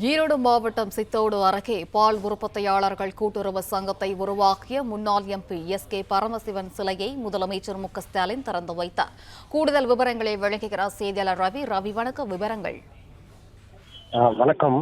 ஈரோடு மாவட்டம் சித்தோடு அருகே பால் உற்பத்தியாளர்கள் கூட்டுறவு சங்கத்தை உருவாக்கிய முன்னாள் எம்பி எஸ்.கே. பரமசிவன் சிலையை முதலமைச்சர் மு.க.ஸ்டாலின் திறந்து வைத்தார். கூடுதல் விவரங்களை வழங்குகிறார் செய்தியாளர் ரவி. வணக்கம். விவரங்கள். வணக்கம்.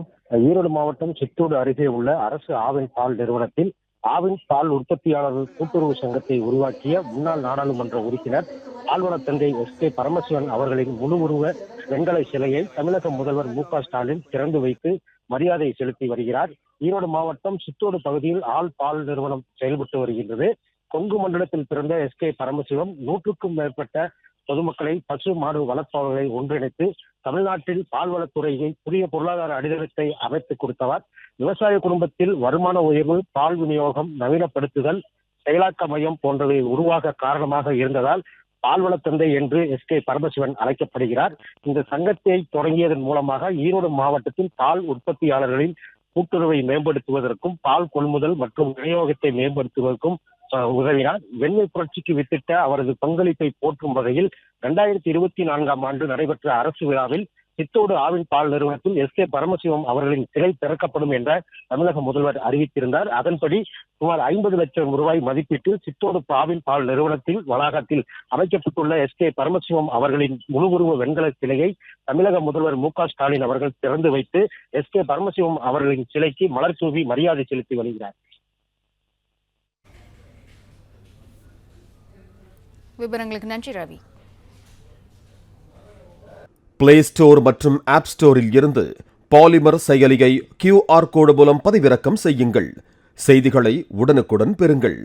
ஈரோடு மாவட்டம் சித்தோடு அருகே உள்ள அரசு ஆவின் பால் நிறுவனத்தில் ஆவின் பால் உற்பத்தியாளர்கள் கூட்டுறவு சங்கத்தை உருவாக்கிய முன்னாள் நாடாளுமன்ற உறுப்பினர் பால்வள தந்தை எஸ்.கே. பரமசிவன் அவர்களின் முழு உருவ வெண்கல சிலையை தமிழக முதல்வர் மு.க.ஸ்டாலின் திறந்து வைத்து மரியாதை செலுத்தி வருகிறார். ஈரோடு மாவட்டம் சித்தோடு பகுதியில் பால் நிறுவனம் செயல்பட்டு வருகின்றது. கொங்கு மண்டலத்தில் பிறந்த எஸ்.கே. பரமசிவம் 100க்கும் மேற்பட்ட பொதுமக்களை பசு மாடு வளர்ப்பவர்களை ஒன்றிணைத்து தமிழ்நாட்டில் பால்வளத்துறையை புதிய பொருளாதார அடித்தளத்தை அமைத்துக் கொடுத்தவர். விவசாய குடும்பத்தில் வருமான உயர்வு, பால் விநியோகம், நவீனப்படுத்துதல், செயலாக்க மையம் போன்றவை உருவாக காரணமாக இருந்ததால் பால்வள தந்தை என்று எஸ்.கே. பரமசிவன் அழைக்கப்படுகிறார். இந்த சங்கத்தை தொடங்கியதன் மூலமாக ஈரோடு மாவட்டத்தில் பால் உற்பத்தியாளர்களின் கூட்டுறவை மேம்படுத்துவதற்கும் பால் கொள்முதல் மற்றும் விநியோகத்தை மேம்படுத்துவதற்கும் உதவினார். வெண்மை புரட்சிக்கு வித்திட்ட அவரது பங்களிப்பை போற்றும் வகையில் 2024ஆம் ஆண்டு நடைபெற்ற அரசு விழாவில் சித்தோடு ஆவின் பால் நிறுவனத்தில் எஸ்.கே. பரமசிவம் அவர்களின் சிலை திறக்கப்படும் என்ற தமிழக முதல்வர் அறிவித்திருந்தார். அதன்படி சுமார் 50 லட்சம் ரூபாய் மதிப்பீட்டில் சித்தோடு ஆவின் பால் நிறுவனத்தில் வளாகத்தில் அமைக்கப்பட்டுள்ள எஸ்.கே. பரமசிவம் அவர்களின் முழு உருவ வெண்கல சிலையை தமிழக முதல்வர் மு.க.ஸ்டாலின் அவர்கள் திறந்து வைத்து எஸ்.கே. பரமசிவம் அவர்களின் சிலைக்கு மலர் தூவி மரியாதை செலுத்தி வருகிறார். விவரங்களுக்கு நன்றி ரவி. பிளே ஸ்டோர் மற்றும் ஆப் ஸ்டோரில் இருந்து பாலிமர் செயலியை QR கோடு மூலம் பதிவிறக்கம் செய்யுங்கள். செய்திகளை உடனுக்குடன் பெறுங்கள்.